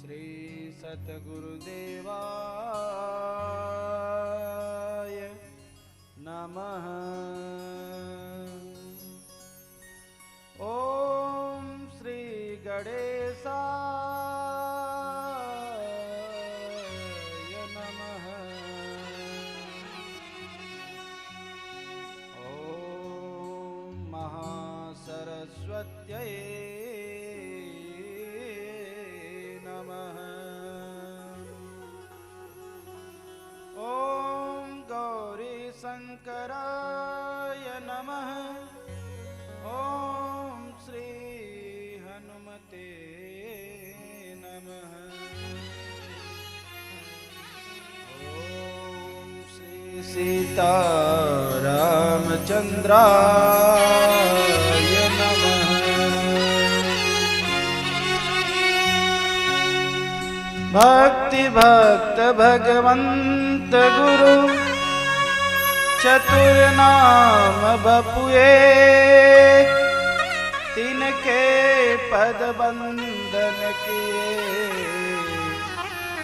श्री सद्गुरुदेवाय नमः। ओम श्री गणेशाय नमः। ओम महासरस्वत्यै नमः। ओम गौरी शंकराय नमः। ओम श्री हनुमते नमः। ओम श्री सीतारामचंद्राय नमः। भक्ति भक्त भगवंत गुरु चतुर नाम बपुए, तिनके पद बंदन किए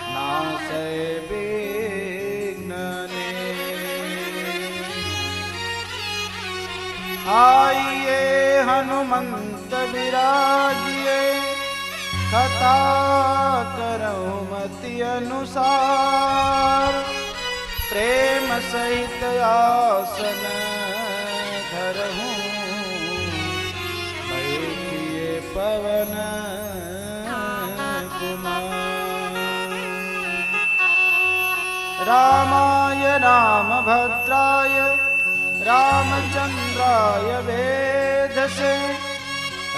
नासै विघ्न ने। आइए हनुमंत विराजिए, कथा करऊं मति अनुसार। प्रेम सहित आसन धरहूं, बैठिए पवन कुमार। रामाय रामभद्राय रामचंद्राय वेधसे,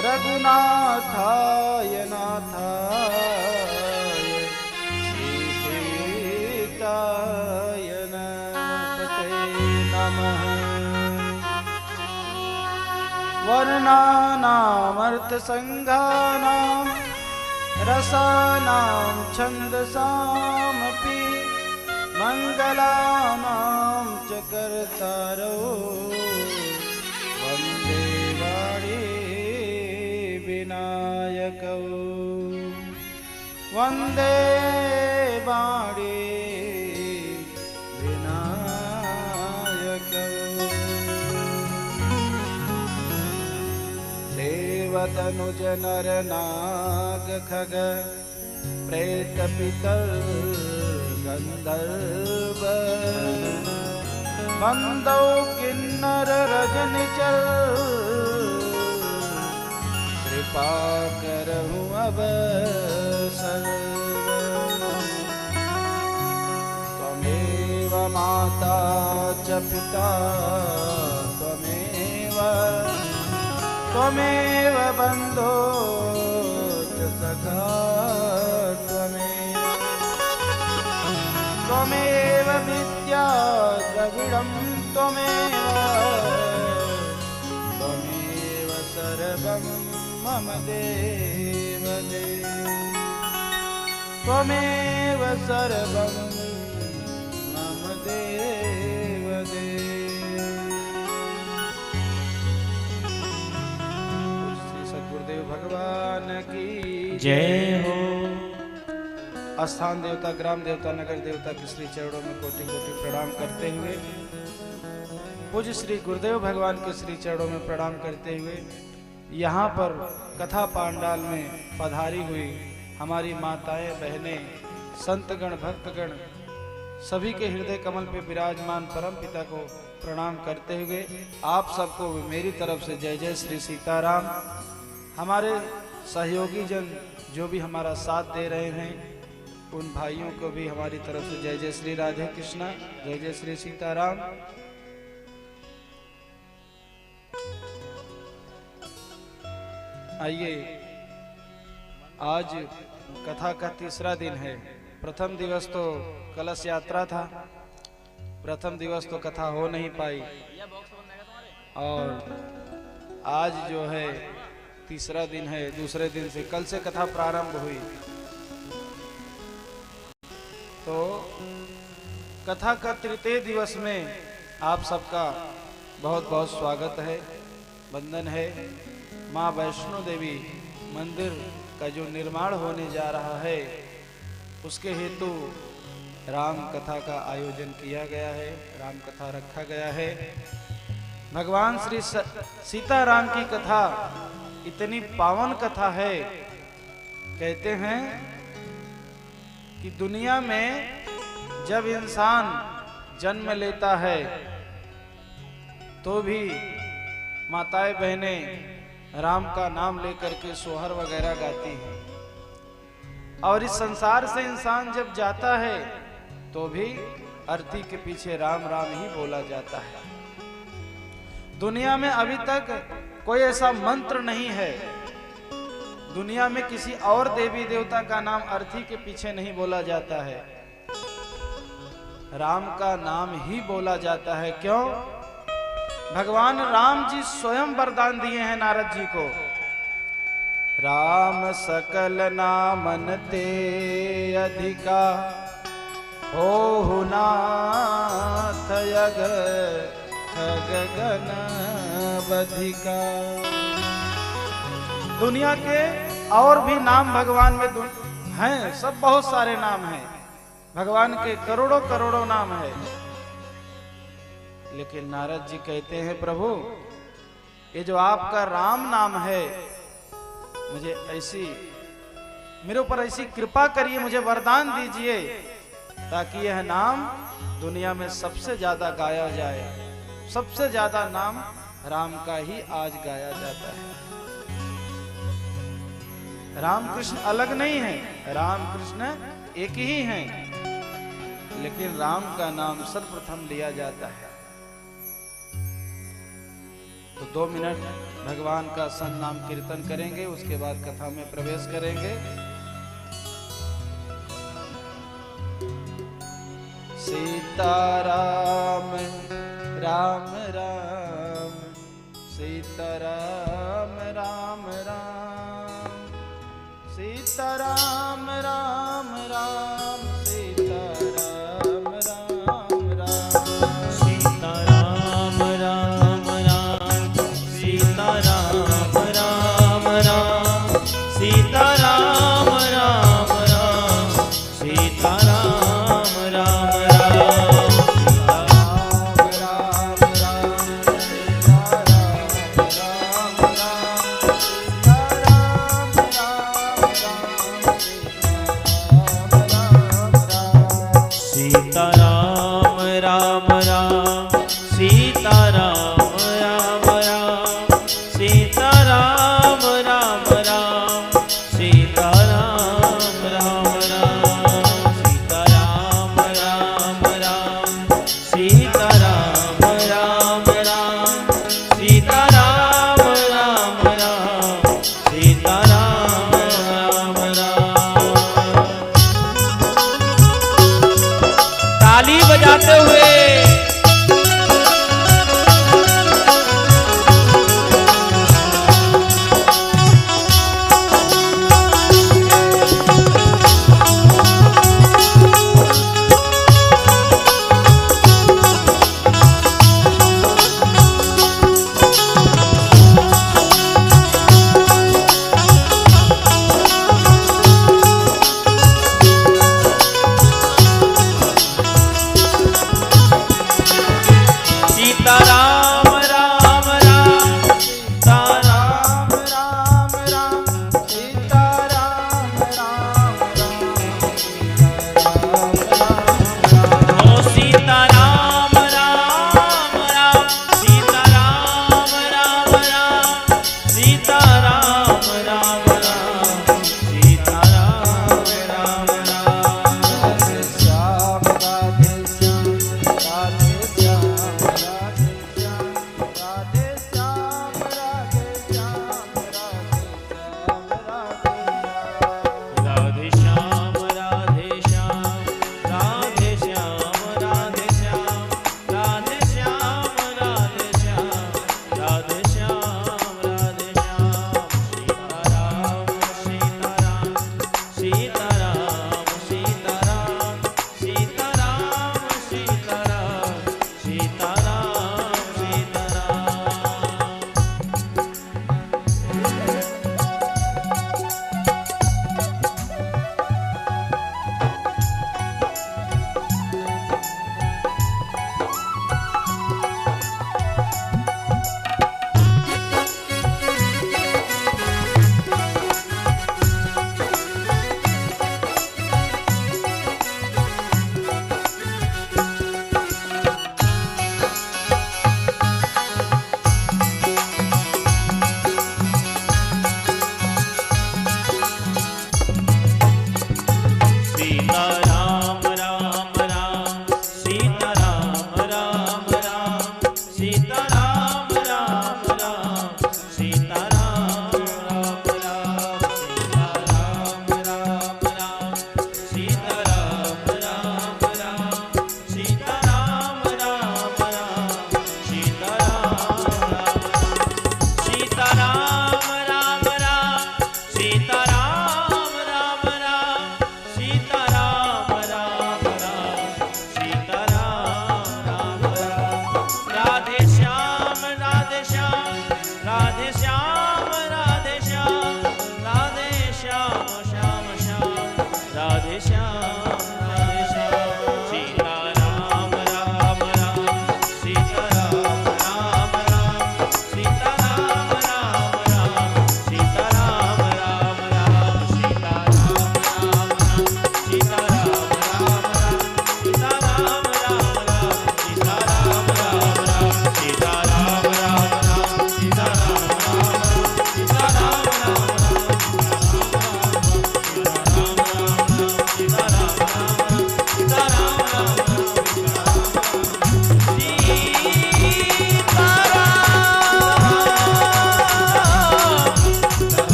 रघुनाथाय नाथाय श्रीसीताय पते नमः। वर्णानामर्थसंघानां रसानां छन्दसामपि, मंगलानां च कर्तारो वन्दे वाणी विनायकौ। वन्दे वाणी विनायकौ। देवतनुज नर नाग खग, प्रेत पितर गंधर्व, बंदौ किन्नर रजनिचर, कृपा करहु अब सर्व। त्वमेव माता च पिता त्वमेव बंधो च सखा त्वमेव विद्या द्रविणं त्वमेव सर्वं मम देव देव। त्वमेव सर्वं मम देव देव। श्री सद्गुरुदेव भगवान की जय हो। स्थान देवता, ग्राम देवता, नगर देवता के श्री चरणों में कोटि कोटि प्रणाम करते हुए, पूज्य श्री गुरुदेव भगवान के श्री चरणों में प्रणाम करते हुए, यहाँ पर कथा पांडाल में पधारी हुई हमारी माताएं, बहनें, संतगण, भक्तगण, सभी के हृदय कमल पे विराजमान परम पिता को प्रणाम करते हुए आप सबको मेरी तरफ से जय जय श्री सीताराम। हमारे सहयोगी जन जो भी हमारा साथ दे रहे हैं, उन भाइयों को भी हमारी तरफ से जय जय श्री राधे कृष्णा, जय जय श्री सीताराम। आइए, आज कथा का तीसरा दिन है। प्रथम दिवस तो कलश यात्रा था, प्रथम दिवस तो कथा हो नहीं पाई, और आज जो है तीसरा दिन है। दूसरे दिन से, कल से कथा प्रारंभ हुई। तो कथा का तृतीय दिवस में आप सबका बहुत बहुत स्वागत है, वंदन है। माँ वैष्णो देवी मंदिर का जो निर्माण होने जा रहा है, उसके हेतु राम कथा का आयोजन किया गया है, राम कथा रखा गया है। भगवान श्री सीताराम की कथा इतनी पावन कथा है, कहते हैं कि दुनिया में जब इंसान जन्म लेता है तो भी माताएं बहनें राम का नाम लेकर के सोहर वगैरह गाती हैं, और इस संसार से इंसान जब जाता है तो भी अर्थी के पीछे राम राम ही बोला जाता है। दुनिया में अभी तक कोई ऐसा मंत्र नहीं है, दुनिया में किसी और देवी देवता का नाम अर्थी के पीछे नहीं बोला जाता है, राम का नाम ही बोला जाता है। क्यों? भगवान राम जी स्वयं वरदान दिए हैं नारद जी को, राम सकल नामन ते अधिका हो नाथ गगन बधिका। दुनिया के और भी नाम भगवान में हैं, सब बहुत सारे नाम हैं, भगवान के करोड़ों करोड़ों नाम है, लेकिन नारद जी कहते हैं प्रभु ये जो आपका राम नाम है, मुझे ऐसी मेरे ऊपर ऐसी कृपा करिए, मुझे वरदान दीजिए ताकि यह नाम दुनिया में सबसे ज्यादा गाया जाए। सबसे ज्यादा नाम राम का ही आज गाया जाता है। राम कृष्ण अलग नहीं है, राम कृष्ण एक ही हैं, लेकिन राम का नाम सर्वप्रथम लिया जाता है। तो 2 मिनट भगवान का सन्नाम कीर्तन करेंगे, उसके बाद कथा में प्रवेश करेंगे। सीताराम राम राम, सीताराम राम राम, सीताराम राम राम, सीताराम राम राम, सीताराम राम राम, सीताराम राम राम, सीताराम राम राम, सीताराम राम राम, सीताराम राम राम, सीताराम राम राम, सीताराम राम राम, सीताराम राम राम, सीताराम राम राम, सीताराम राम राम, सीताराम राम राम, सीताराम राम राम। ताली बजाते हुए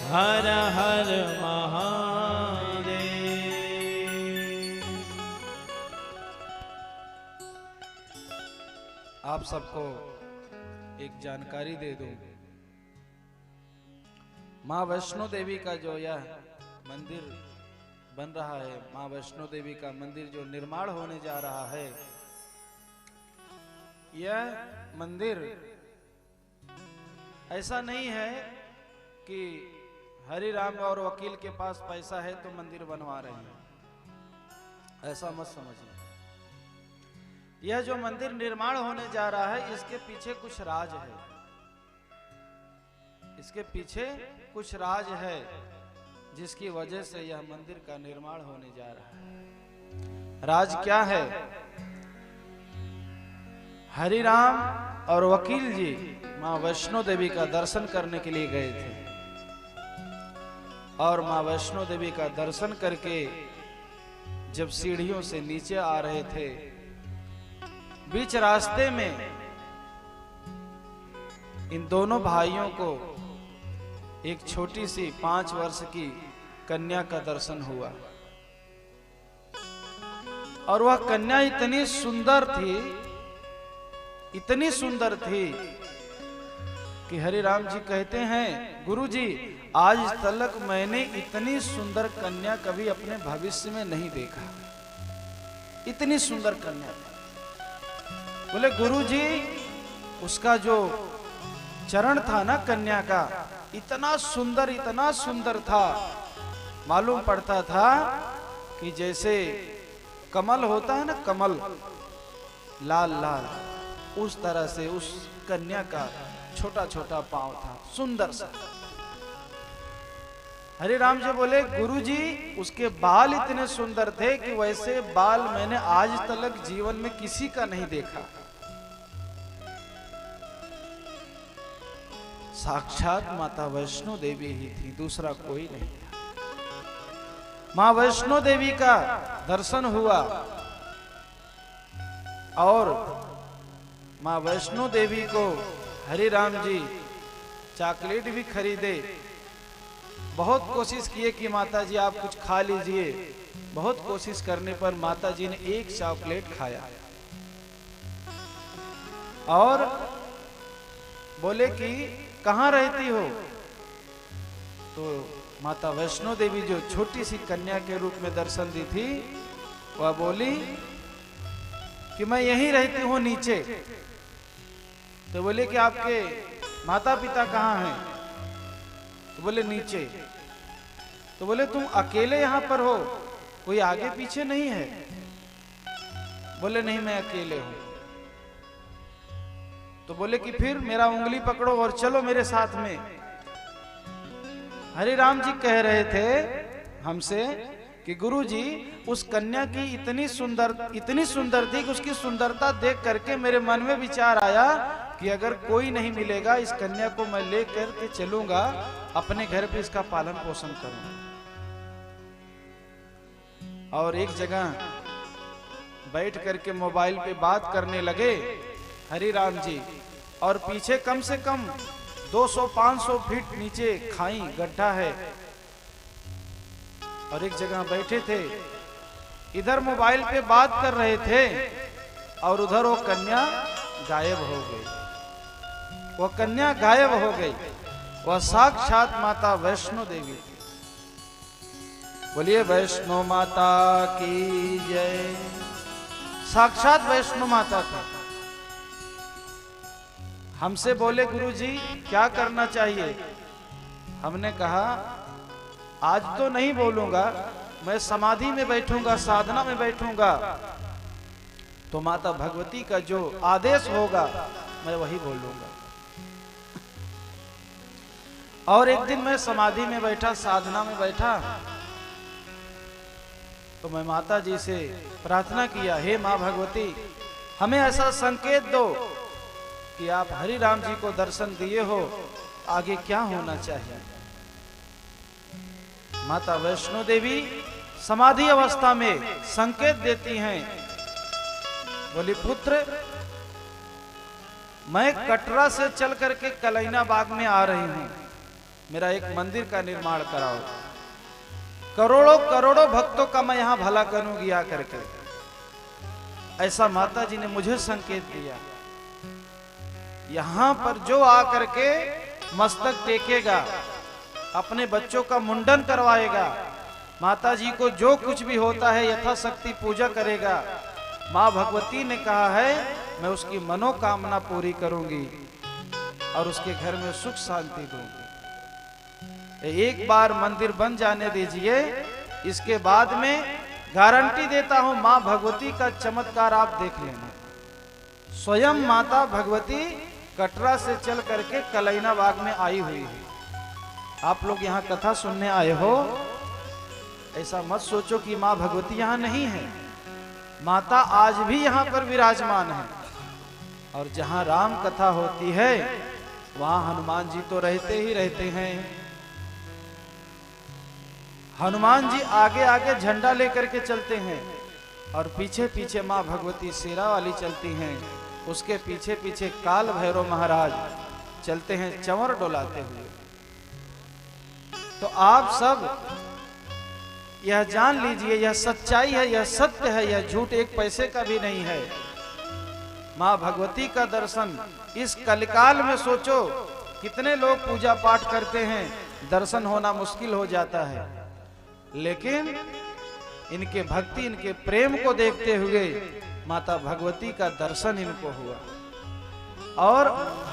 हर हर महादेव। आप सबको एक जानकारी दे दूं, माँ वैष्णो देवी का जो यह मंदिर बन रहा है, माँ वैष्णो देवी का मंदिर जो निर्माण होने जा रहा है, यह मंदिर ऐसा नहीं है कि हरि राम और वकील के पास पैसा है तो मंदिर बनवा रहे हैं, ऐसा मत समझिए। यह जो मंदिर निर्माण होने जा रहा है, इसके पीछे कुछ राज है, इसके पीछे कुछ राज है, जिसकी वजह से यह मंदिर का निर्माण होने जा रहा है। राज क्या है? हरि राम और वकील जी माँ वैष्णो देवी का दर्शन करने के लिए गए थे, और माँ वैष्णो देवी का दर्शन करके जब सीढ़ियों से नीचे आ रहे थे, बीच रास्ते में इन दोनों भाइयों को एक छोटी सी 5 वर्ष की कन्या का दर्शन हुआ, और वह कन्या इतनी सुंदर थी, इतनी सुंदर थी कि हरि राम जी कहते हैं, गुरुजी आज तक मैंने इतनी सुंदर कन्या कभी अपने भविष्य में नहीं देखा, इतनी सुंदर कन्या। बोले गुरुजी, उसका जो चरण था ना कन्या का, इतना सुंदर था, मालूम पड़ता था कि जैसे कमल होता है ना, कमल लाल लाल, उस तरह से उस कन्या का छोटा छोटा पांव था, सुंदर सा। हरि राम जी बोले गुरुजी, उसके बाल इतने सुंदर थे कि वैसे बाल मैंने आज तक जीवन में किसी का नहीं देखा। साक्षात माता वैष्णो देवी ही थी, दूसरा कोई नहीं था। मां वैष्णो देवी का दर्शन हुआ, और मां वैष्णो देवी को हरि राम जी चॉकलेट भी खरीदे, बहुत कोशिश किए कि माता जी आप कुछ खा लीजिए, बहुत कोशिश करने पर माता जी ने एक चॉकलेट खाया, और बोले कि कहाँ रहती हो? तो माता वैष्णो देवी जो छोटी सी कन्या के रूप में दर्शन दी थी, वह बोली कि मैं यहीं रहती हूँ नीचे। तो बोले कि आपके माता पिता कहाँ हैं? तो बोले नीचे। तो बोले तुम अकेले यहाँ पर हो, कोई आगे पीछे नहीं है? बोले नहीं, मैं अकेले हूँ। तो बोले कि फिर मेरा उंगली पकड़ो और चलो मेरे साथ में। हरि राम जी कह रहे थे हमसे कि गुरुजी, उस कन्या की इतनी सुंदर थी कि उसकी सुंदरता देख करके मेरे मन में विचार आया कि अगर कोई नहीं मिलेगा, इस कन्या को मैं लेकर के चलूंगा, अपने घर पे इसका पालन पोषण करूंगा। और एक जगह बैठ करके मोबाइल पे बात करने लगे हरि राम जी, और पीछे कम से कम 200-500 फीट नीचे खाई गड्ढा है, और एक जगह बैठे थे, इधर मोबाइल पे बात कर रहे थे, और उधर वो कन्या गायब हो गई। वो कन्या गायब हो गई, वह साक्षात माता वैष्णो देवी थी। बोलिए वैष्णो माता की जय। साक्षात वैष्णो माता थी। हमसे बोले गुरुजी क्या करना चाहिए? हमने कहा आज तो नहीं बोलूंगा, मैं समाधि में बैठूंगा, साधना में बैठूंगा, तो माता भगवती का जो आदेश होगा मैं वही बोलूंगा। और एक दिन मैं समाधि में बैठा, साधना में बैठा, तो मैं माता जी से प्रार्थना किया, हे माँ भगवती, हमें ऐसा संकेत दो कि आप हरि राम जी को दर्शन दिए हो, आगे क्या होना चाहिए। माता वैष्णो देवी समाधि अवस्था में संकेत देती हैं, बोली पुत्र, मैं कटरा से चल करके कलैना बाग में आ रही हूं, मेरा एक मंदिर का निर्माण कराओ, करोड़ों करोड़ों भक्तों का मैं यहां भला करूंगी आकर के। ऐसा माता जी ने मुझे संकेत दिया। यहां पर जो आकर के मस्तक टेकेगा, अपने बच्चों का मुंडन करवाएगा, माता जी को जो कुछ भी होता है यथाशक्ति पूजा करेगा, माँ भगवती ने कहा है मैं उसकी मनोकामना पूरी करूंगी और उसके घर में सुख शांति दूंगी। एक बार मंदिर बन जाने दीजिए, इसके बाद में गारंटी देता हूं माँ भगवती का चमत्कार आप देख लेना। स्वयं माता भगवती कटरा से चल करके कलैना बाग में आई हुई है। आप लोग यहाँ कथा सुनने आए हो, ऐसा मत सोचो कि माँ भगवती यहाँ नहीं है। माता आज भी यहाँ पर विराजमान है, और जहाँ राम कथा होती है वहाँ हनुमान जी तो रहते ही रहते हैं। हनुमान जी आगे आगे झंडा लेकर के चलते हैं और पीछे पीछे माँ भगवती शेरा वाली चलती हैं। उसके पीछे पीछे काल भैरव महाराज चलते हैं चंवर डोलाते हुए। तो आप सब यह जान लीजिए, यह सच्चाई है, यह सत्य है, यह झूठ एक पैसे का भी नहीं है। माँ भगवती का दर्शन इस कलिकाल में सोचो कितने लोग पूजा पाठ करते हैं, दर्शन होना मुश्किल हो जाता है, लेकिन इनके भक्ति, इनके प्रेम को देखते हुए माता भगवती का दर्शन इनको हुआ। और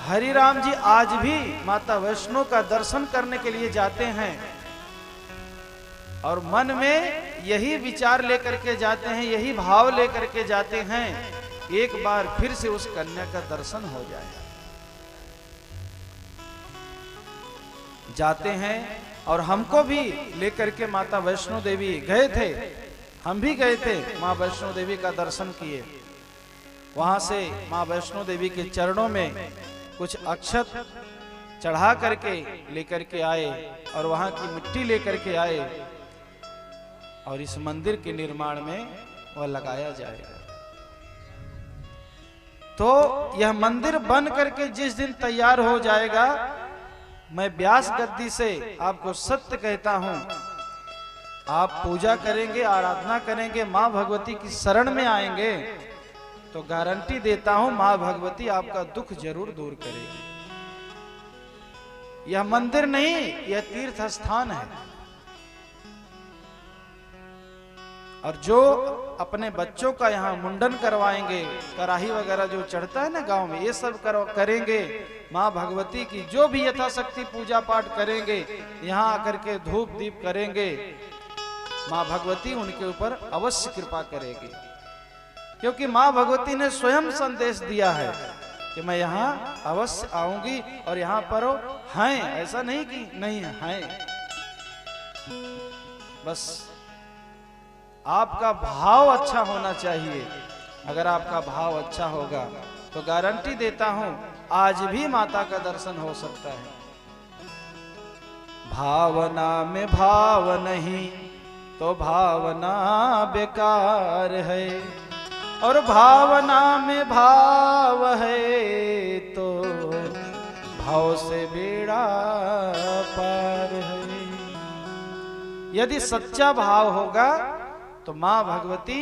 हरिराम जी आज भी माता वैष्णो का दर्शन करने के लिए जाते हैं और मन में यही विचार लेकर के जाते हैं, यही भाव लेकर के जाते हैं, एक बार फिर से उस कन्या का दर्शन हो जाए। जाते हैं और हमको भी लेकर के माता वैष्णो देवी गए थे, हम भी गए थे, माँ वैष्णो देवी का दर्शन किए। वहां से माँ वैष्णो देवी के चरणों में कुछ अक्षत चढ़ा करके लेकर के आए और वहां की मिट्टी लेकर के आए और इस मंदिर के निर्माण में वह लगाया जाएगा। तो यह मंदिर बन करके जिस दिन तैयार हो जाएगा, मैं व्यास गद्दी से आपको सत्य कहता हूं, आप पूजा करेंगे, आराधना करेंगे, मां भगवती की शरण में आएंगे तो गारंटी देता हूं मां भगवती आपका दुख जरूर दूर करेगी। यह मंदिर नहीं, यह तीर्थ स्थान है। और जो अपने बच्चों का यहाँ मुंडन करवाएंगे, कराही वगैरह जो चढ़ता है ना गांव में, ये सब करेंगे, माँ भगवती की जो भी यथाशक्ति पूजा पाठ करेंगे, यहाँ आकर के धूप दीप करेंगे, माँ भगवती उनके ऊपर अवश्य कृपा करेगी। क्योंकि माँ भगवती ने स्वयं संदेश दिया है कि मैं यहाँ अवश्य आऊंगी और यहाँ पर हैं, ऐसा नहीं कि नहीं हैं। बस आपका भाव अच्छा होना चाहिए। अगर आपका भाव अच्छा होगा तो गारंटी देता हूं आज भी माता का दर्शन हो सकता है। भावना में भाव नहीं तो भावना बेकार है, और भावना में भाव है तो भाव से बेड़ा पार है। यदि सच्चा भाव होगा तो माँ भगवती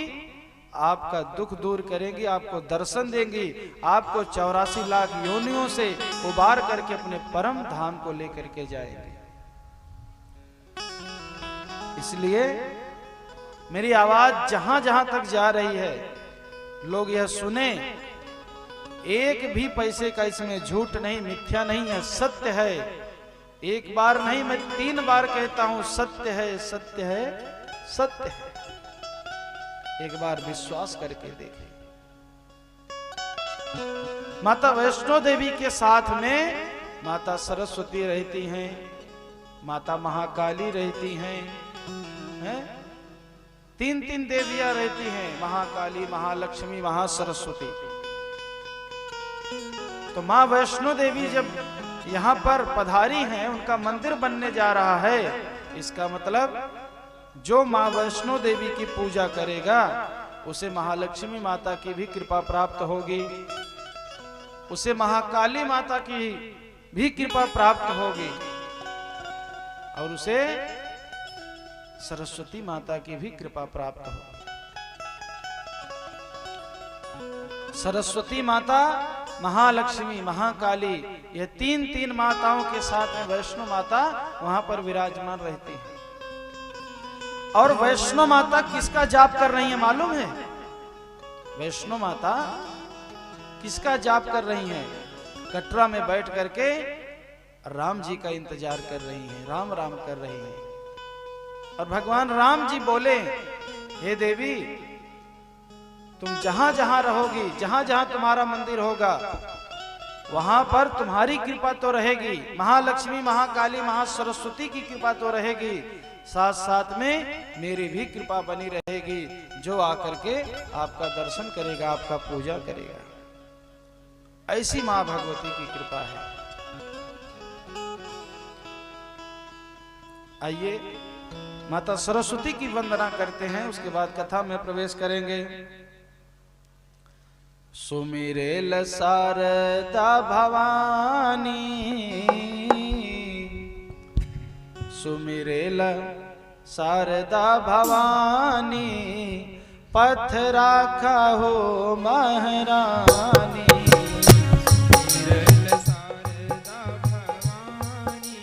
आपका दुख दूर करेंगी, आपको दर्शन देंगी, आपको 84 लाख योनियों से उबार करके अपने परम धाम को लेकर के जाएंगे। इसलिए मेरी आवाज जहां जहां तक जा रही है, लोग यह सुने, एक भी पैसे का इसमें झूठ नहीं, मिथ्या नहीं है, सत्य है। एक बार नहीं, मैं 3 बार कहता हूं, सत्य है, सत्य है, सत्य है। एक बार विश्वास करके देखें। माता वैष्णो देवी के साथ में माता सरस्वती रहती हैं, माता महाकाली रहती हैं, हैं? 3 देवियां रहती हैं, महाकाली, महालक्ष्मी, महासरस्वती। तो माँ वैष्णो देवी जब यहाँ पर पधारी हैं, उनका मंदिर बनने जा रहा है, इसका मतलब जो माँ वैष्णो देवी की पूजा करेगा उसे महालक्ष्मी माता की भी कृपा प्राप्त होगी, उसे महाकाली माता की भी कृपा प्राप्त होगी। और उसे सरस्वती माता की भी कृपा प्राप्त हो। सरस्वती माता, महालक्ष्मी, महाकाली, ये तीन माताओं के साथ में वैष्णो माता वहां पर विराजमान रहती है। और वैष्णो माता किसका जाप कर रही है मालूम है? वैष्णो माता किसका जाप कर रही है? कटरा में बैठ करके राम जी का इंतजार कर रही है, राम राम कर रही है। और भगवान राम जी बोले, हे देवी, तुम जहां जहां रहोगी, जहां जहां तुम्हारा मंदिर होगा, वहां पर तुम्हारी कृपा तो रहेगी, महालक्ष्मी, महाकाली, महासरस्वती की कृपा तो रहेगी, साथ साथ में मेरी भी कृपा बनी रहेगी। जो आकर के आपका दर्शन करेगा, आपका पूजा करेगा, ऐसी मां भगवती की कृपा है। आइए माता सरस्वती की वंदना करते हैं, उसके बाद कथा में प्रवेश करेंगे। सुमिरेल शारदा भवानी, सुमिरेल शारदा भवानी, पथ राखा हो महारानी। सुमिरेल शारदा भवानी,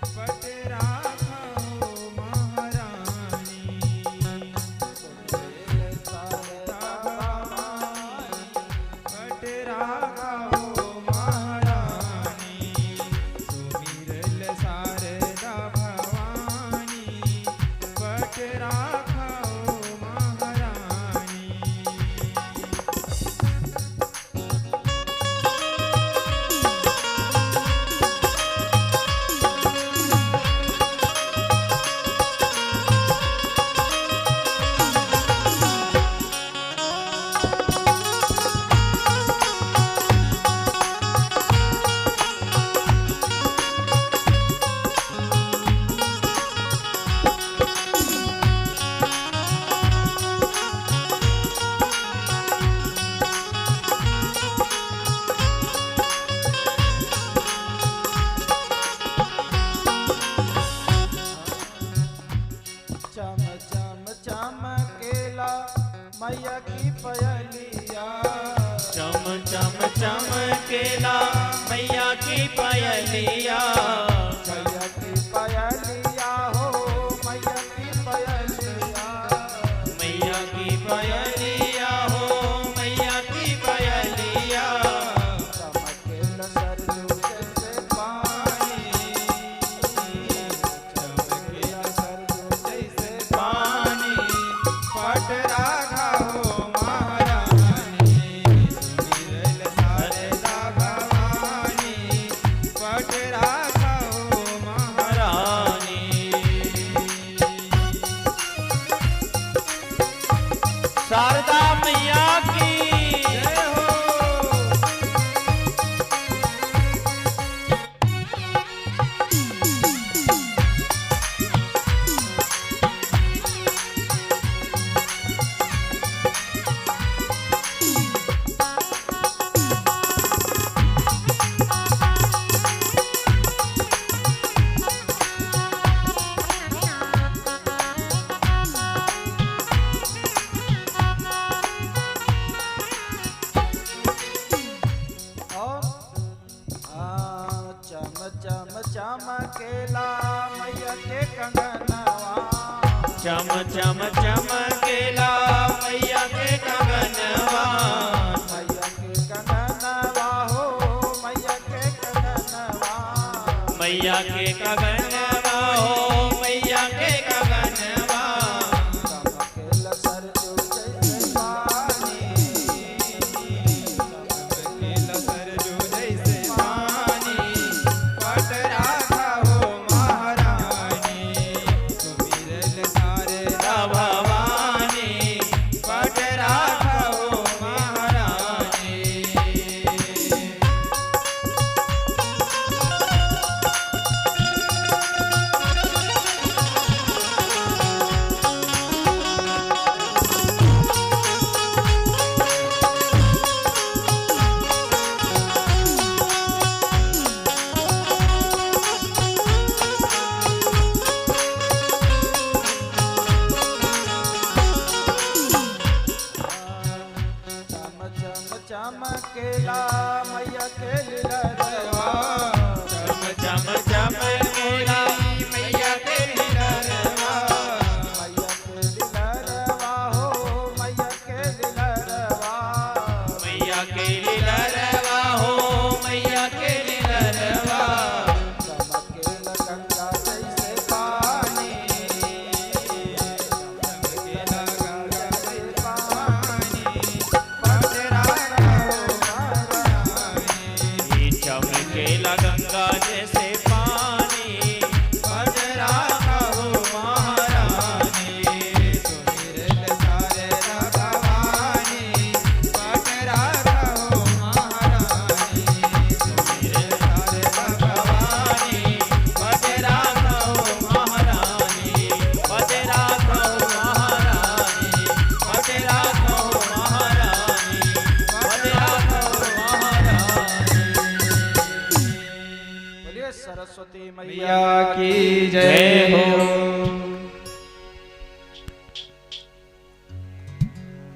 पथ राखा हो महारानी। सुमिरेल शारदा भवानी, पथ राखा हो महारानी। सुमिरेल शारदा भवानी, पथ राखा हो महारानी। चम चम चमकेला मैया की पयलिया, चम चम चमकेला मैया की पयलिया। मैया की पयलिया हो, मैया की पयलिया। मैया की पयलिया हो, मैया की पयलिया। चमकेला सरजू जैसे पानी, चमकेला सरजू जैसे पानी, पट राखा हो महारानी। सुमिरेल शारदा भवानी, पट राखा हो महारानी। शारदा मैया की जय हो। चम चम चमकेला मैया के कंगनवा, चम चम चमकेला मैया के कंगनवा। मैया के कंगनवा हो, मैया के कंगनवा। मैया के कंगनवा हो, मैया के कंगनवा। चमकेला सरजू जैसे पानी, चमकेला सरजू जैसे पानी, पट राखा हो महारानी। सुमिरेल शारदा भवानी,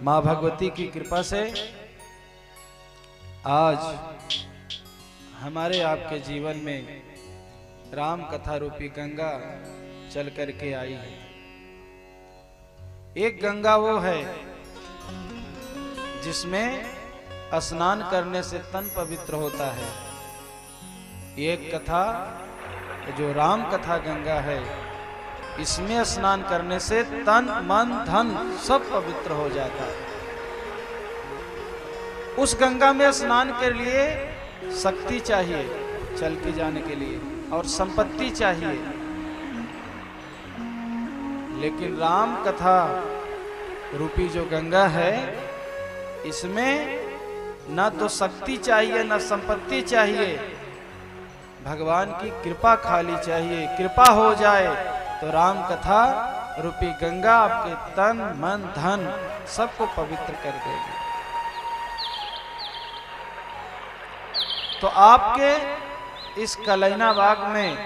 माँ भगवती की कृपा से आज हमारे आपके जीवन में राम कथा रूपी गंगा चल करके आई है। एक गंगा वो है जिसमें स्नान करने से तन पवित्र होता है। एक कथा जो राम कथा गंगा है, इसमें स्नान करने से तन मन धन सब पवित्र हो जाता है। उस गंगा में स्नान के लिए शक्ति चाहिए चल के जाने के लिए, और संपत्ति चाहिए। लेकिन राम कथा रूपी जो गंगा है, इसमें न तो शक्ति चाहिए न संपत्ति चाहिए, भगवान की कृपा खाली चाहिए। कृपा हो जाए तो राम कथा रूपी गंगा आपके तन मन धन सबको पवित्र कर देगी। तो आपके इस कलैना बाग में,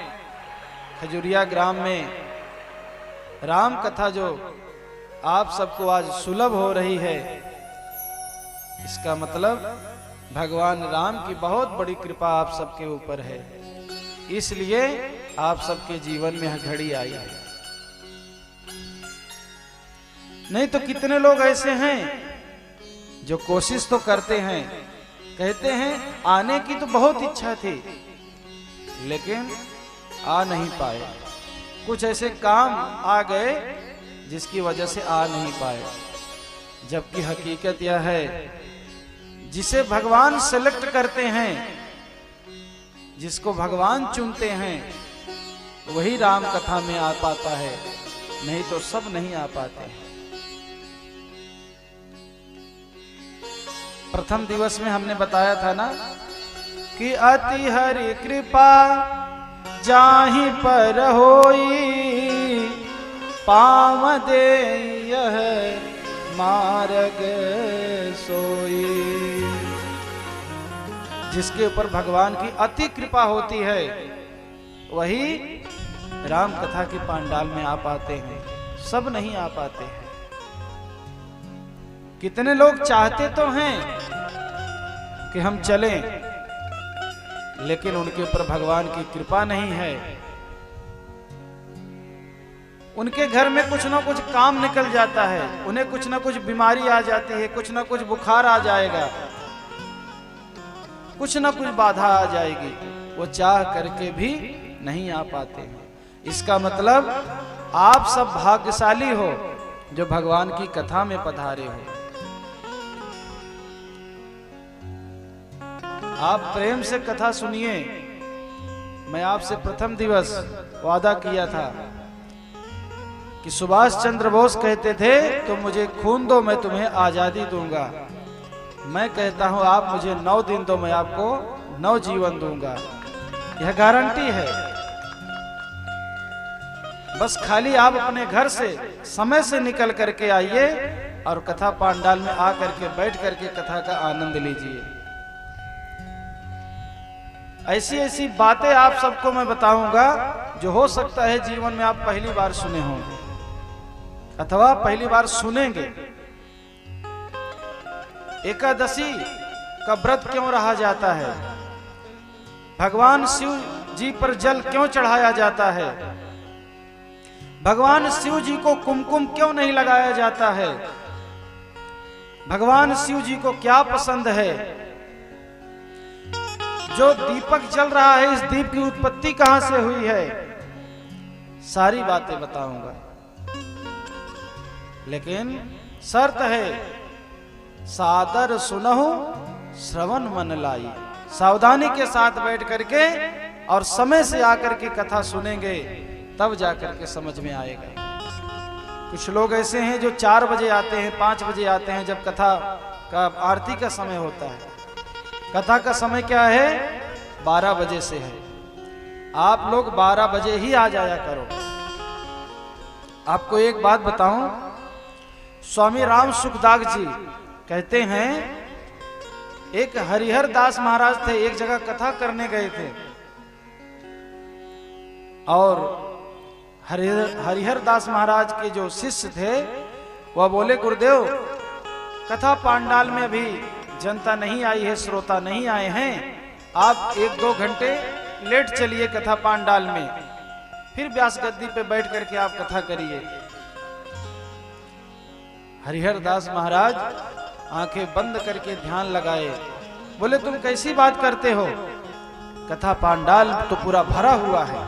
खजुरिया ग्राम में राम कथा जो आप सबको आज सुलभ हो रही है, इसका मतलब भगवान राम की बहुत बड़ी कृपा आप सबके ऊपर है। इसलिए आप सबके जीवन में यह घड़ी आई है। नहीं तो कितने लोग ऐसे हैं जो कोशिश तो करते हैं, कहते हैं आने की तो बहुत इच्छा थी लेकिन आ नहीं पाए। कुछ ऐसे काम आ गए जिसकी वजह से आ नहीं पाए। जबकि हकीकत यह है, जिसे भगवान सेलेक्ट करते हैं, जिसको भगवान चुनते हैं, वही राम कथा में आ पाता है, नहीं तो सब नहीं आ पाते। प्रथम दिवस में हमने बताया था ना कि अति हरि कृपा जाहि पर होई, पाव दे यह मार्ग सोई। जिसके ऊपर भगवान की अति कृपा होती है, वही राम कथा के पांडाल में आ पाते हैं, सब नहीं आ पाते हैं। कितने लोग चाहते तो हैं कि हम चलें, लेकिन उनके ऊपर भगवान की कृपा नहीं है। उनके घर में कुछ ना कुछ काम निकल जाता है, उन्हें कुछ ना कुछ बीमारी आ जाती है, कुछ ना कुछ बुखार आ जाएगा, कुछ ना कुछ बाधा आ जाएगी, वो चाह करके भी नहीं आ पाते हैं। इसका मतलब आप सब भाग्यशाली हो जो भगवान की कथा में पधारे हो। आप प्रेम से कथा सुनिए। मैं आपसे प्रथम दिवस वादा किया था कि सुभाष चंद्र बोस कहते थे तुम मुझे खून दो मैं तुम्हें आजादी दूंगा। मैं कहता हूं आप मुझे 9 दिन दो मैं आपको 9 जीवन दूंगा। यह गारंटी है। बस खाली आप अपने घर से समय से निकल करके आइए और कथा पांडाल में आ करके बैठ करके कथा का आनंद लीजिए। ऐसी ऐसी बातें आप सबको मैं बताऊंगा जो हो सकता है जीवन में आप पहली बार सुने होंगे अथवा पहली बार सुनेंगे। एकादशी का व्रत क्यों रहा जाता है? भगवान शिव जी पर जल क्यों चढ़ाया जाता है? भगवान शिव जी को कुमकुम क्यों नहीं लगाया जाता है? भगवान शिव जी को क्या पसंद है? जो दीपक जल रहा है, इस दीप की उत्पत्ति कहां से हुई है? सारी बातें बताऊंगा, लेकिन शर्त है सादर सुनहु श्रवण मन लाई। सावधानी के साथ बैठ करके और समय से आकर के कथा सुनेंगे, तब जाकर के समझ में आएगा। कुछ लोग ऐसे हैं जो 4 बजे आते हैं, 5 बजे आते हैं, जब कथा का आरती का समय होता है। कथा का समय क्या है? 12 बजे से है। आप लोग 12 बजे ही आ जाया करो। आपको एक बात बताऊं, स्वामी राम सुखदास जी कहते हैं, एक हरिहर दास महाराज थे, एक जगह कथा करने गए थे और हरिहर दास महाराज के जो शिष्य थे वह बोले, गुरुदेव कथा पांडाल में अभी जनता नहीं आई है, श्रोता नहीं आए हैं, आप 1-2 घंटे लेट चलिए कथा पांडाल में, फिर व्यास गद्दी पे बैठ करके आप कथा करिए। हरिहर दास महाराज आंखें बंद करके ध्यान लगाए, बोले तुम कैसी बात करते हो, कथा पांडाल तो पूरा भरा हुआ है।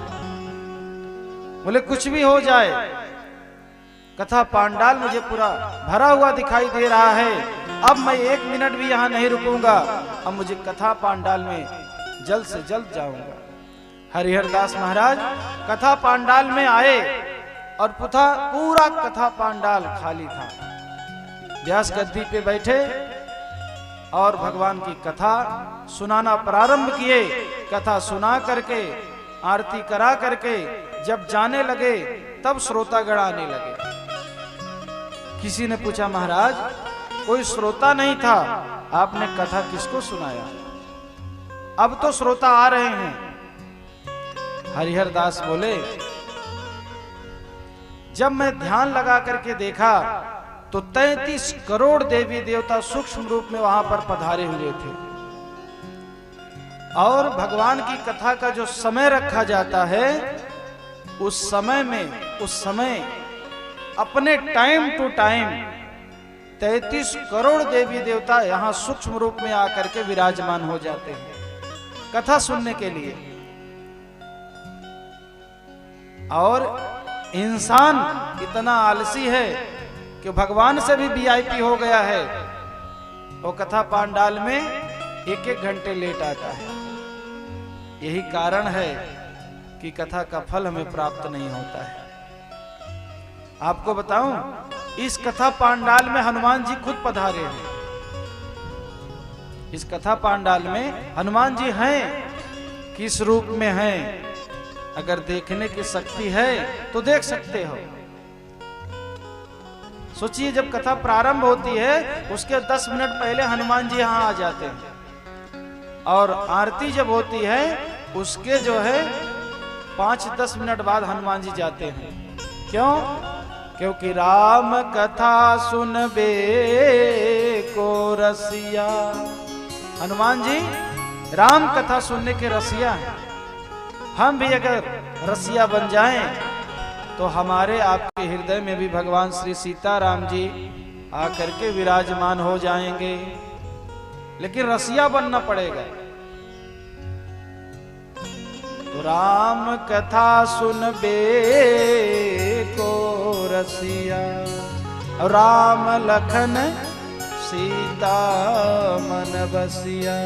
बोले कुछ भी हो जाए, कथा पांडाल मुझे पूरा भरा हुआ दिखाई दे रहा है, अब मैं 1 मिनट भी यहां नहीं रुकूंगा, अब मुझे कथा पांडाल में जल्द से जल्द जाऊंगा। हरिहर दास महाराज कथा पांडाल में आए और पूरा कथा पांडाल खाली था। व्यास गद्दी पे बैठे और भगवान की कथा सुनाना प्रारंभ किए। कथा सुना करके आरती करा करके जब जाने लगे तब श्रोतागण आने लगे। किसी ने पूछा महाराज कोई श्रोता नहीं था, आपने कथा किसको सुनाया, अब तो श्रोता आ रहे हैं। हरिहर दास बोले जब मैं ध्यान लगा करके देखा तो 33 करोड़ देवी देवता सूक्ष्म रूप में वहां पर पधारे हुए थे, और भगवान की कथा का जो समय रखा जाता है उस समय अपने टाइम टू टाइम 33 करोड़ देवी देवता यहां सूक्ष्म रूप में आकर के विराजमान हो जाते हैं कथा सुनने के लिए। और इंसान इतना आलसी है कि भगवान से भी वीआईपी हो गया है, वो कथा पांडाल में 1-1 घंटे लेट आता है। यही कारण है कि कथा का फल हमें प्राप्त नहीं होता है। आपको बताऊं, इस कथा पांडाल में हनुमान जी खुद पधारे हैं। इस कथा पांडाल में हनुमान जी हैं, किस रूप में हैं, अगर देखने की शक्ति है तो देख सकते हो। सोचिए जब कथा प्रारंभ होती है उसके 10 मिनट पहले हनुमान जी यहां आ जाते हैं, और आरती जब होती है उसके जो है 5-10 मिनट बाद हनुमान जी जाते हैं। क्यों? क्योंकि राम कथा सुनबे को रसिया, हनुमान जी राम कथा सुनने के रसिया हैं। हम भी अगर रसिया बन जाएं तो हमारे आपके हृदय में भी भगवान श्री सीताराम जी आकर के विराजमान हो जाएंगे, लेकिन रसिया बनना पड़ेगा। तो राम कथा सुनबे को रसिया, राम लखन सीता मन बसिया।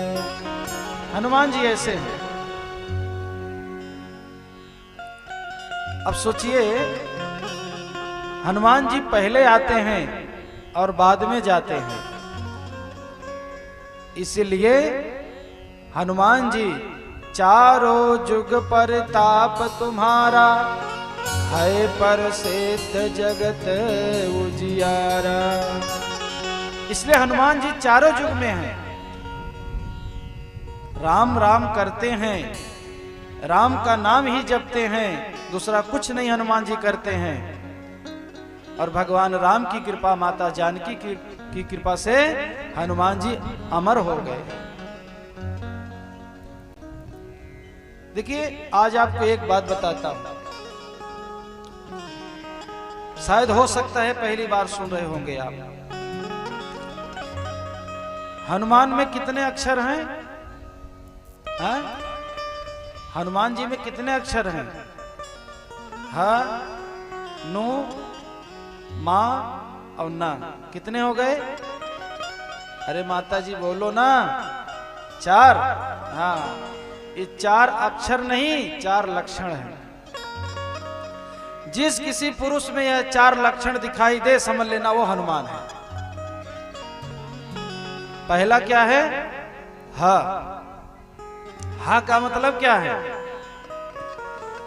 हनुमान जी ऐसे हैं। अब सोचिए हनुमान जी पहले आते हैं और बाद में जाते हैं, इसलिए हनुमान जी चारों जुग पर ताप तुम्हारा, है पर सेत जगत उजियारा। इसलिए हनुमान जी चारों जुग में हैं। राम राम करते हैं, राम का नाम ही जपते हैं, दूसरा कुछ नहीं हनुमान जी करते हैं। और भगवान राम की कृपा, माता जानकी की कृपा से हनुमान जी अमर हो गए। देखिए आज आपको एक बात बताता हूं, शायद हो सकता है पहली बार सुन रहे होंगे आप। हनुमान में कितने अक्षर हैं? हाँ? हनुमान जी में कितने अक्षर हैं? हा, नु, मा और ना, कितने हो गए? अरे माता जी बोलो ना, 4। हाँ, ये 4 अक्षर नहीं, 4 लक्षण हैं। जिस किसी पुरुष में यह 4 लक्षण दिखाई दे समझ लेना वो हनुमान है। पहला क्या है? हा। हा का मतलब क्या है?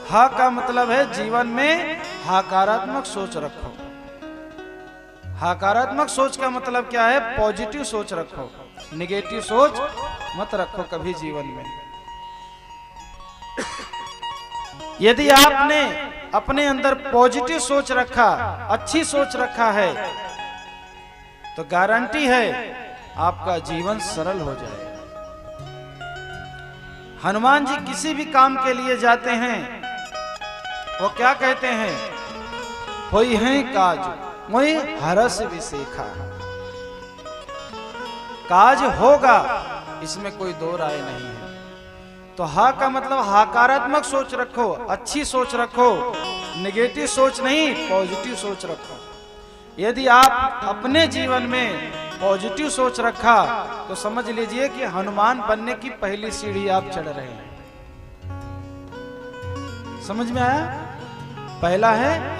हा का मतलब है जीवन में हाकारात्मक सोच रखो। हाकारात्मक सोच का मतलब क्या है? पॉजिटिव सोच रखो, निगेटिव सोच मत रखो कभी जीवन में। यदि आपने अपने अंदर पॉजिटिव सोच रखा, अच्छी सोच रखा है, तो गारंटी है आपका जीवन सरल हो जाएगा। हनुमान जी किसी भी काम के लिए जाते हैं, वो क्या कहते हैं? होई है काज मोहि हरस विसेखा। काज होगा, इसमें कोई दो राय नहीं है। तो हा का मतलब हकारात्मक सोच रखो, अच्छी सोच रखो, नेगेटिव सोच नहीं, पॉजिटिव सोच रखो। यदि आप अपने जीवन में पॉजिटिव सोच रखा तो समझ लीजिए कि हनुमान बनने की पहली सीढ़ी आप चढ़ रहे हैं। समझ में आया? पहला है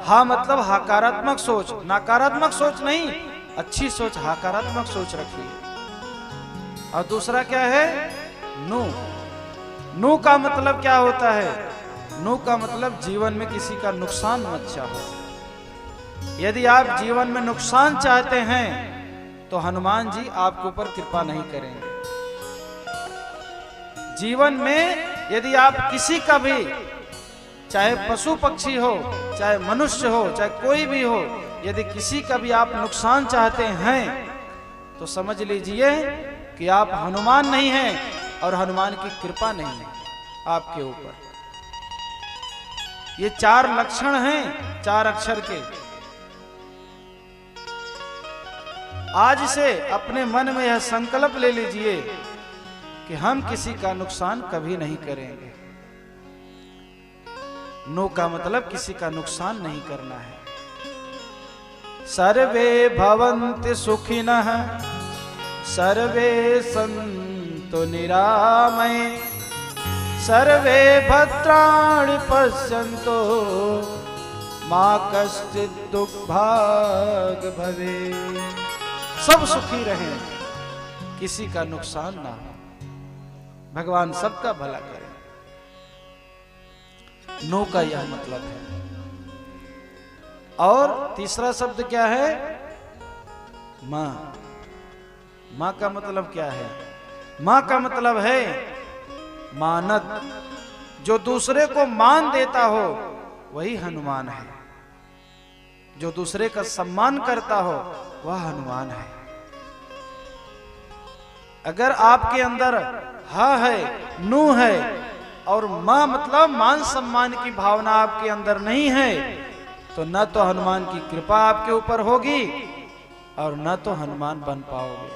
हा मतलब हकारात्मक सोच, नकारात्मक सोच नहीं, अच्छी सोच, हकारात्मक सोच रखिए। और दूसरा क्या है? नु। नु का मतलब क्या होता है? नु का मतलब जीवन में किसी का नुकसान मत चाहो। यदि आप जीवन में नुकसान चाहते हैं तो हनुमान जी आपके ऊपर कृपा नहीं करेंगे। जीवन में यदि आप किसी का भी, चाहे पशु पक्षी हो, चाहे मनुष्य हो, चाहे कोई भी हो, यदि किसी का भी आप नुकसान चाहते हैं तो समझ लीजिए कि आप हनुमान नहीं हैं और हनुमान की कृपा नहीं है आपके ऊपर। ये 4 लक्षण हैं 4 अक्षर के। आज से अपने मन में यह संकल्प ले लीजिए कि हम किसी का नुकसान कभी नहीं करेंगे। नो का मतलब किसी का नुकसान नहीं करना है। सर्वे भवन्ति सुखिनः सर्वे सन्तु निरामये सर्वे भद्राणि पश्यन्तु मा कश्चित् दुर्भाग् भवेत्। सब सुखी रहें, किसी का नुकसान ना हो, भगवान सबका भला करे। नो का यह मतलब है। और तीसरा शब्द क्या है? मां। मां का मतलब क्या है? मां का मतलब है मानत। जो दूसरे को मान देता हो वही हनुमान है। जो दूसरे का सम्मान करता हो वह हनुमान है। अगर आपके अंदर हा है, नू है और मां मतलब मान सम्मान की भावना आपके अंदर नहीं है तो न तो हनुमान की कृपा आपके ऊपर होगी और न तो हनुमान बन पाओगे।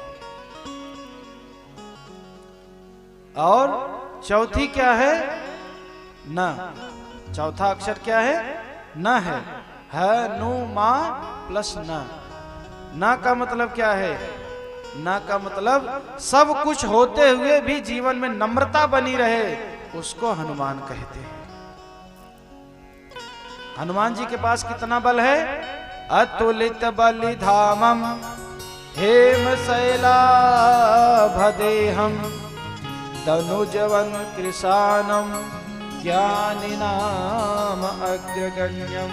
और चौथी क्या है? न। चौथा अक्षर क्या है? न है नु मां प्लस न। न का मतलब क्या है? न का मतलब सब कुछ होते हुए भी जीवन में नम्रता बनी रहे, उसको हनुमान कहते हैं। हनुमान जी के पास कितना बल है? अतुलित बलिधामम हेम शैलाभदेहम तनुजवन कृशानम ज्ञानिनाम अग्रगण्यम।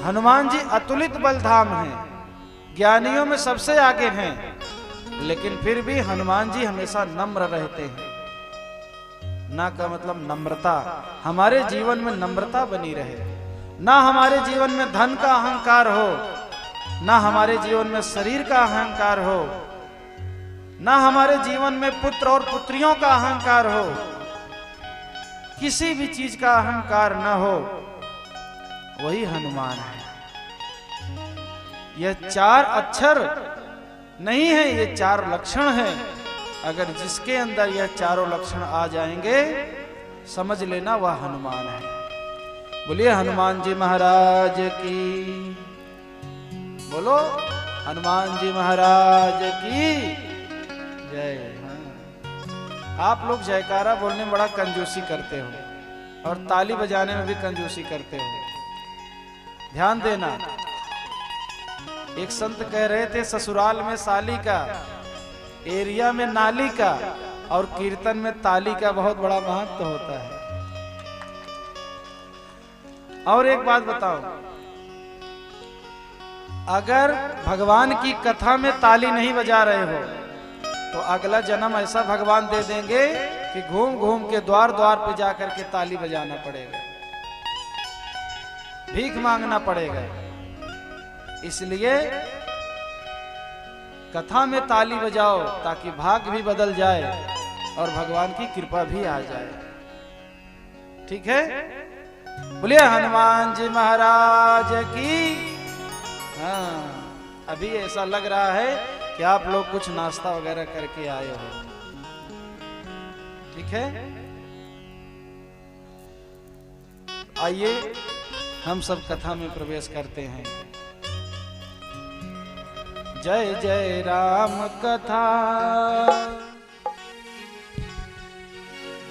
हनुमान जी अतुलित बलधाम हैं, ज्ञानियों में सबसे आगे हैं, लेकिन फिर भी हनुमान जी हमेशा नम्र रहते हैं। ना का मतलब नम्रता, हमारे जीवन में नम्रता बनी रहे। ना हमारे जीवन में धन का अहंकार हो, ना हमारे जीवन में शरीर का अहंकार हो, ना हमारे जीवन में पुत्र और पुत्रियों का अहंकार हो, किसी भी चीज का अहंकार न हो, वही हनुमान है। यह 4 अक्षर नहीं है, ये 4 लक्षण हैं। अगर जिसके अंदर यह चारों लक्षण आ जाएंगे समझ लेना वह हनुमान है। बोलिए हनुमान जी महाराज की, बोलो हनुमान जी महाराज की जय। आप लोग जयकारा बोलने में बड़ा कंजूसी करते हो और ताली बजाने में भी कंजूसी करते हो। ध्यान देना। एक संत कह रहे थे ससुराल में साली का, एरिया में नाली का और कीर्तन में ताली का बहुत बड़ा महत्व होता है। और एक बात बताओ, अगर भगवान की कथा में ताली नहीं बजा रहे हो तो अगला जन्म ऐसा भगवान दे देंगे कि घूम घूम के द्वार द्वार पे जाकर के ताली बजाना पड़ेगा, भीख मांगना पड़ेगा। इसलिए कथा में ताली बजाओ ताकि भाग भी बदल जाए और भगवान की कृपा भी आ जाए। ठीक है, बोलिए हनुमान जी महाराज की। हाँ, अभी ऐसा लग रहा है कि आप लोग कुछ नाश्ता वगैरह करके आए हो। ठीक है, आइए हम सब कथा में प्रवेश करते हैं। जय जय राम कथा,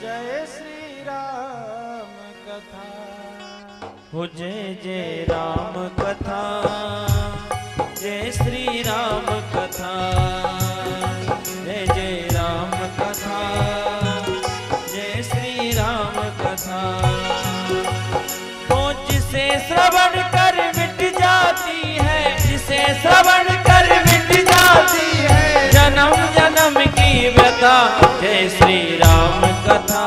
जय श्री राम कथा, हो जय जय राम कथा, जय श्री राम कथा, जय जय राम कथा, जय श्री राम कथा। तो जिसे श्रवण कर मिट जाती है, जिसे श्रवण कर मिट जाती है जन्म जन्म की व्यथा। जय श्री राम कथा,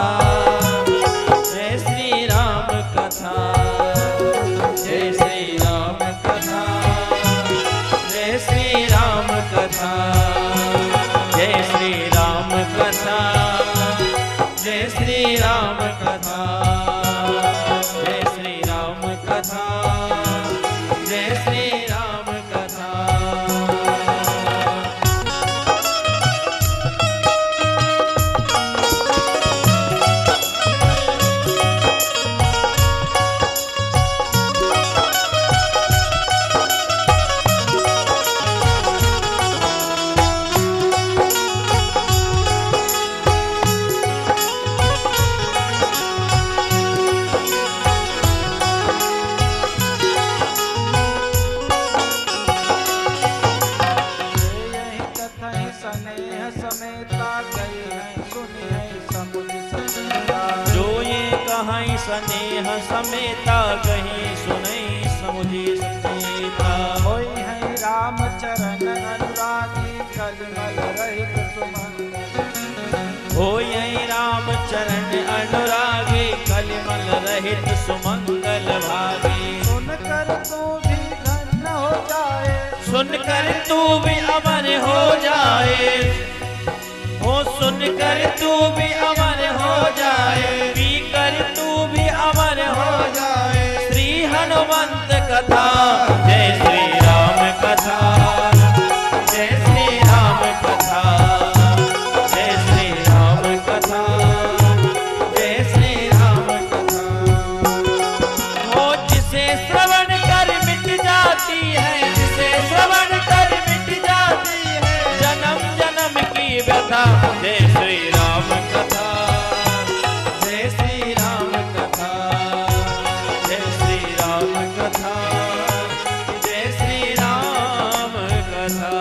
जय श्री राम कथा, जय श्री राम कथा, जय श्री राम कथा, जय श्री राम कथा, जय श्री राम कथा, जय श्री राम कथा, जय श्री राम कथा। स्नेह समेता कहीं सुनई समुझी समेता। होई है राम चरण अनुरागी कलमल रहित सुमंगल। होई है राम चरण अनुरागी कलमल रहित सुमंगल भागी। सुनकर तू भी धन्य हो जाए, सुनकर तू भी अमर हो जाए, हो सुनकर तू भी अमर हो जाए, पीकर तू भी अमर हो जाए। श्री हनुमंत कथा, जय श्री राम कथा, जय श्री राम कथा, जय श्री राम कथा, जय श्री राम कथा। हो जिसे श्रवण कर मिट जाती है, जिसे श्रवण कर मिट जाती है जन्म जन्म की व्यथा। जय श्री राम कथा, जय श्री राम कथा, जय श्री राम कथा, जय श्री राम कथा।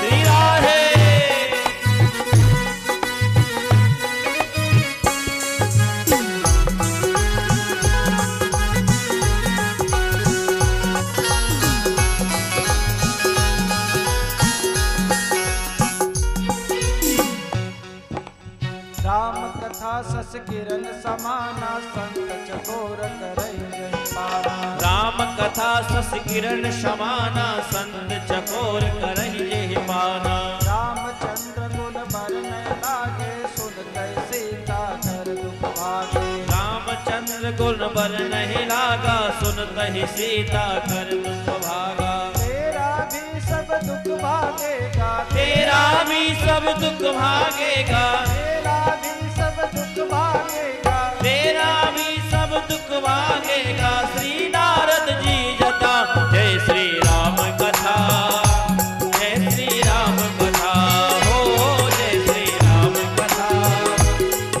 श्री राधे। राम कथा सस किरण समाना संत चकोर करई जय पारा। राम कथा सस किरण समाना संत चकोर करहि जेहि पाना। रामचंद्र गुण बर में लागे सुनतै सीता कर दुख भागे। रामचंद्र गुण बर नहीं लागा सुनतहि सीता कर दुख भागा। तेरा भी सब दुख भागेगा, तेरा भी सब दुख भागेगा, तेरा भी सब दुख भागेगा। तेरा भी सब दुख भागेगा। श्री नारद जी जता, जय श्री राम कथा, जय श्री राम कथा, हो जय श्री राम कथा,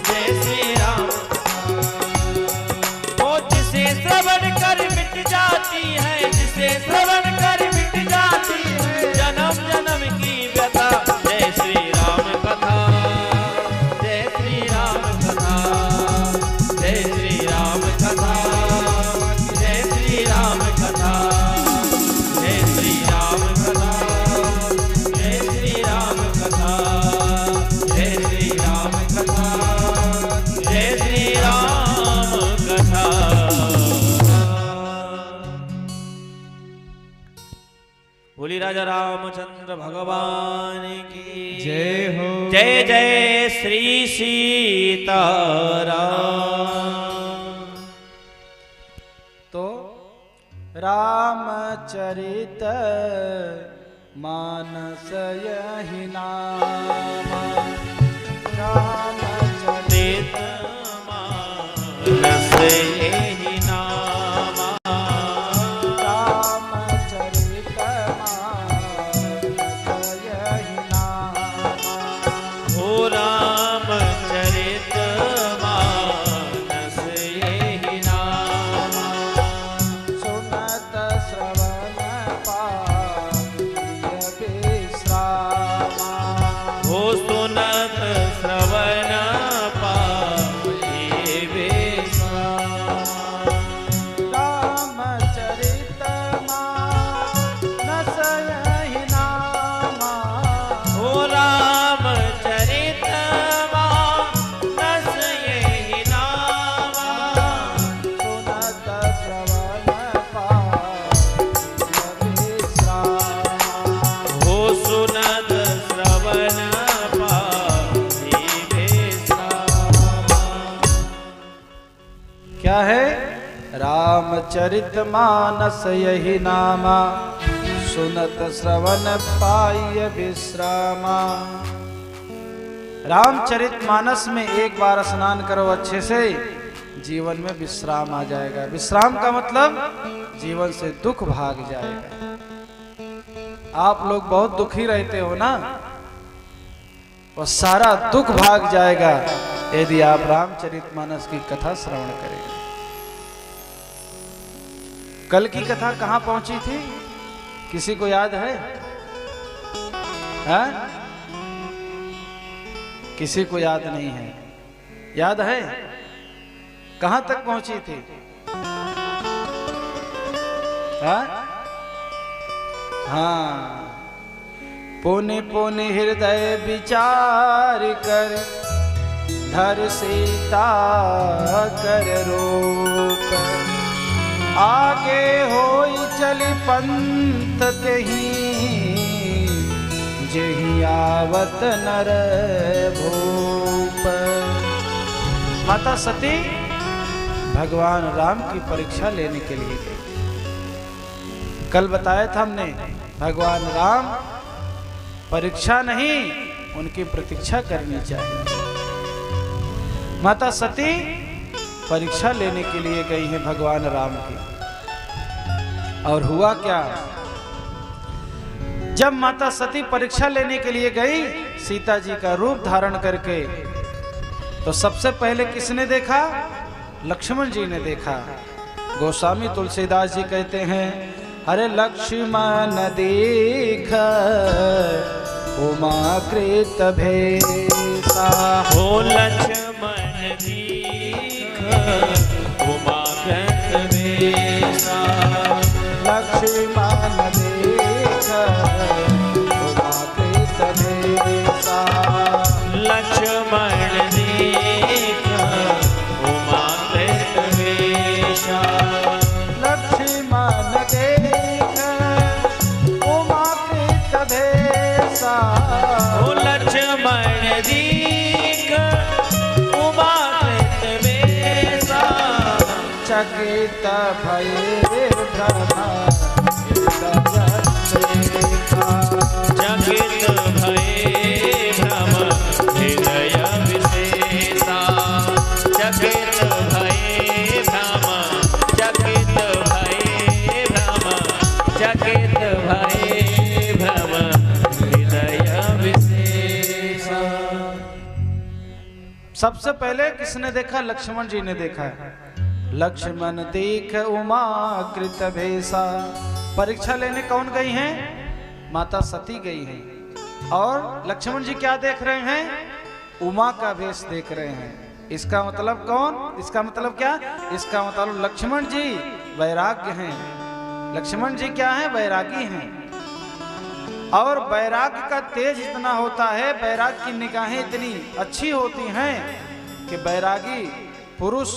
जय श्री राम कथा। हो जिसे श्रवण कर मिट जाती है, जिसे श्रवण कर मिट जाती है जन्म जन्म बोली राजा रामचंद्र भगवान की जय हो। जय जय श्री सीताराम। तो रामचरित मानस यही नाम, रामचरित मानस यही नाम, रामचरित मानस यही नाम, हो रामचरित मानस यही नाम, सुनत श्रवण पाय विश्राम, हो सुनत श्रवण पाये विश्राम। रामचरित मानस यही नाम, हो रामचरित मानस यही नाम, सुनत श्रवण पाय विश्राम, हो सुनत श्रवण पाये विश्राम। क्या है? रामचरित मानस यही नामा, सुनत श्रवण पाय विश्रामा। रामचरित मानस में एक बार स्नान करो अच्छे से, जीवन में विश्राम आ जाएगा। विश्राम का मतलब जीवन से दुख भाग जाएगा। आप लोग बहुत दुखी रहते हो ना, वो सारा दुख भाग जाएगा यदि आप रामचरितमानस की कथा श्रवण करेंगे। कल की कथा कहां पहुंची थी, किसी को याद है? हैं? किसी को याद नहीं है? याद है कहां तक पहुंची थी? हाँ, पुनि पुनि हृदय विचार कर, धर सीता कर रूप, आगे होई चली पंत तेहि, जेहि आवत नर भूप। माता सती भगवान राम की परीक्षा लेने के लिए गई। कल बताया था हमने, भगवान राम परीक्षा नहीं उनकी प्रतीक्षा करनी चाहिए। माता सती परीक्षा लेने के लिए गई हैं भगवान राम की। और हुआ क्या? जब माता सती परीक्षा लेने के लिए गई सीता जी का रूप धारण करके, तो सबसे पहले किसने देखा? लक्ष्मण जी ने देखा। गोस्वामी तुलसीदास जी कहते हैं, अरे लक्ष्मण देख उमा कृत भेसा, हो लक्ष्मण दीख उमा कृत भेसा, लक्ष्मण देख उमा कृत भेसा, लक्ष्मण दीख उमा कृत भेसा, लक्ष्मण देख उमा कृत भेसा, हो लक्ष्मण दीख उमा कृत भेसा, चकित भये ब्रह्मा देखा, चकित भये भ्रम हृदय विशेषा, चकित भये भ्रम, चकित भये भ्रम, चकित भये भ्रम हृदय विशेषा। सबसे पहले किसने देखा? लक्ष्मण जी ने देखा। लक्ष्मण देख उमा कृत भेसा। परीक्षा लेने कौन गई हैं? माता सती गई हैं। और लक्ष्मण जी क्या देख रहे हैं? उमा का भेष देख रहे हैं। इसका मतलब कौन? इसका मतलब क्या? इसका मतलब लक्ष्मण जी वैराग्य हैं। लक्ष्मण जी क्या हैं? वैरागी हैं। और वैराग्य का तेज इतना होता है, वैराग्य की निगाहें इतनी अच्छी होती हैं कि वैरागी पुरुष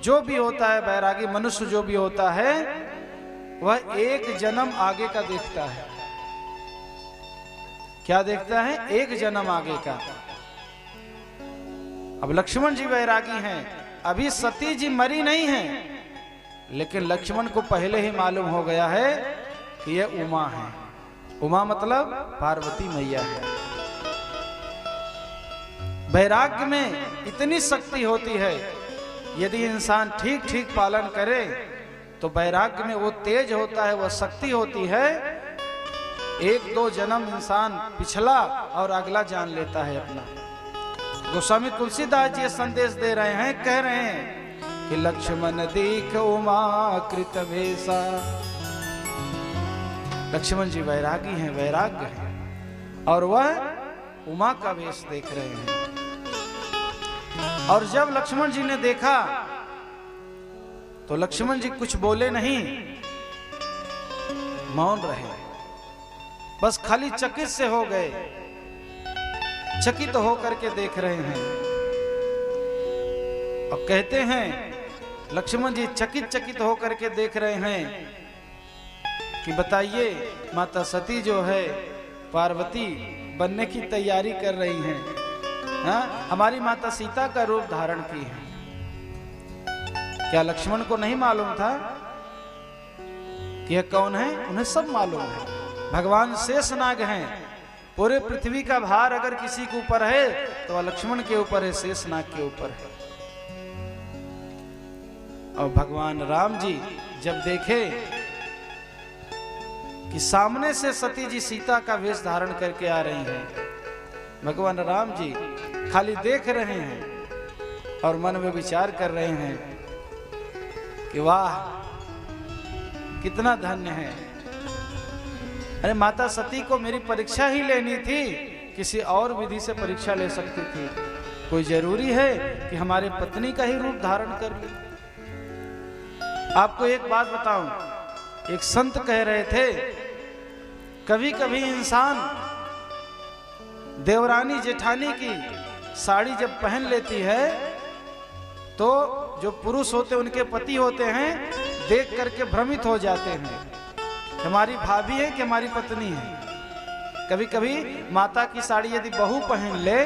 जो भी होता है, वैरागी मनुष्य जो भी होता है, वह एक जन्म आगे का देखता है। क्या देखता है? एक जन्म आगे का। अब लक्ष्मण जी वैरागी हैं, अभी सती जी मरी नहीं हैं, लेकिन लक्ष्मण को पहले ही मालूम हो गया है कि यह उमा है। उमा मतलब पार्वती मैया है। वैराग्य में इतनी शक्ति होती है, यदि इंसान ठीक ठीक पालन करे तो वैराग्य में वो तेज होता है, वह शक्ति होती है। एक दो जन्म इंसान पिछला और अगला जान लेता है अपना। गोस्वामी तुलसीदास जी संदेश दे रहे हैं, कह रहे हैं कि लक्ष्मण देख उमा कृत वेशा। लक्ष्मण जी वैरागी हैं, वैराग्य हैं, और वह उमा का वेश देख रहे हैं। और जब लक्ष्मण जी ने देखा तो लक्ष्मण जी कुछ बोले नहीं, मौन रहे, बस खाली चकित से हो गए, चकित तो होकर के देख रहे हैं। अब कहते हैं लक्ष्मण जी चकित चकित होकर के देख रहे हैं कि बताइए माता सती जो है पार्वती बनने की तैयारी कर रही हैं, हाँ? हमारी माता सीता का रूप धारण की है। क्या लक्ष्मण को नहीं मालूम था कि यह कौन है? उन्हें सब मालूम है। भगवान शेषनाग हैं। पूरे पृथ्वी का भार अगर किसी के ऊपर है तो वह लक्ष्मण के ऊपर है, शेषनाग के ऊपर है। और भगवान राम जी जब देखे कि सामने से सती जी सीता का वेश धारण करके आ रही हैं, भगवान राम जी खाली देख रहे हैं और मन में विचार कर रहे हैं कि वाह कितना धन्य है। अरे माता सती को मेरी परीक्षा ही लेनी थी, किसी और विधि से परीक्षा ले सकती थी। कोई जरूरी है कि हमारे पत्नी का ही रूप धारण कर ले। आपको एक बात बताऊं, एक संत कह रहे थे, कभी कभी इंसान देवरानी जेठानी की साड़ी जब पहन लेती है तो जो पुरुष होते उनके पति होते हैं देख करके भ्रमित हो जाते हैं, हमारी भाभी है कि हमारी पत्नी है। कभी कभी माता की साड़ी यदि बहू पहन ले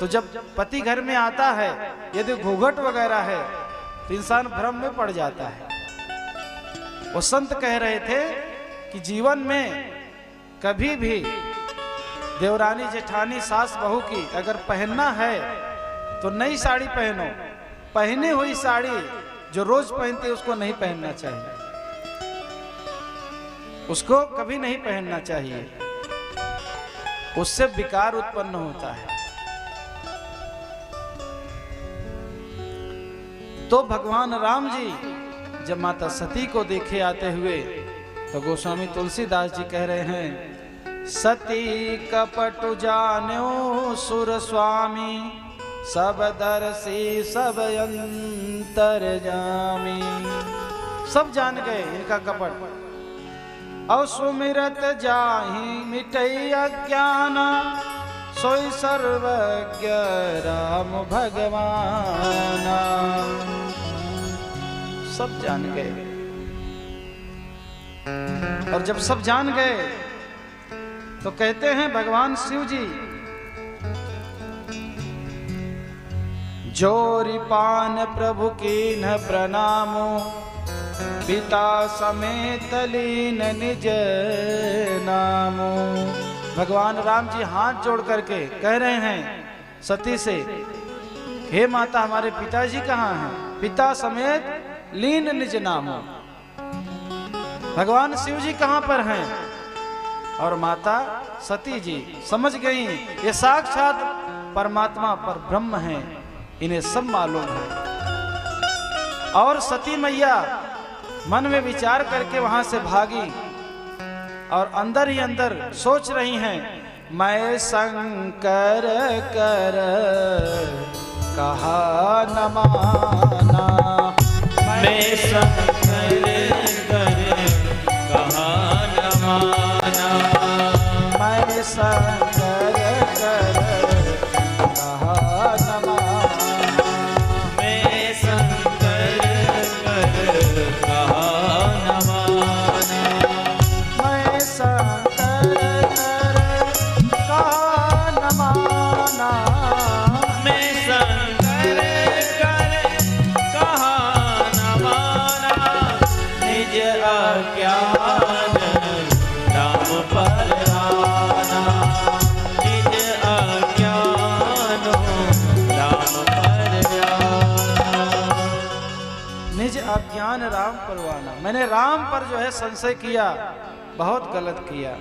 तो जब पति घर में आता है, यदि घूंघट वगैरह है तो इंसान भ्रम में पड़ जाता है। वो संत कह रहे थे कि जीवन में कभी भी देवरानी जेठानी सास बहू की अगर पहनना है तो नई साड़ी पहनो, पहनी हुई साड़ी जो रोज पहनते उसको नहीं पहनना चाहिए, उसको कभी नहीं पहनना चाहिए, उससे विकार उत्पन्न होता है। तो भगवान राम जी जब माता सती को देखे आते हुए तो गोस्वामी तुलसीदास जी कह रहे हैं, सती कपटु जान्यो सुर स्वामी, सब दर्शी सब अंतर्यामी। सब जान गए इनका कपट। और सुमिरत जाहि मिटई अज्ञान, सोई सर्वज्ञ राम भगवान। सब जान गए। और जब सब जान गए तो कहते हैं भगवान शिव जी, जोरी पान प्रभु कीन्ह प्रणामो, पिता समेत लीन निज नामो। भगवान राम जी हाथ जोड़ करके कह रहे हैं सती से, हे माता हमारे पिताजी कहाँ हैं? पिता समेत लीन निज नामो। भगवान शिव जी कहाँ पर हैं? और माता सती जी समझ गई ये साक्षात परमात्मा पर ब्रह्म हैं, इन्हें सब मालूम है। और सती मैया मन में विचार करके वहां से भागी और अंदर ही अंदर सोच रही हैं, मैं शंकर कर कहा न माना, मैं शंकर कर कहा न माना, मैं शंकर कर कहा न माना, मैं शंकर कर कहा न माना, मैं शंकर अज्ञान राम पर आना, निज अज्ञान राम पर आना। निज अज्ञान राम परवाना, मैंने राम पर जो है संशय किया, बहुत गलत किया।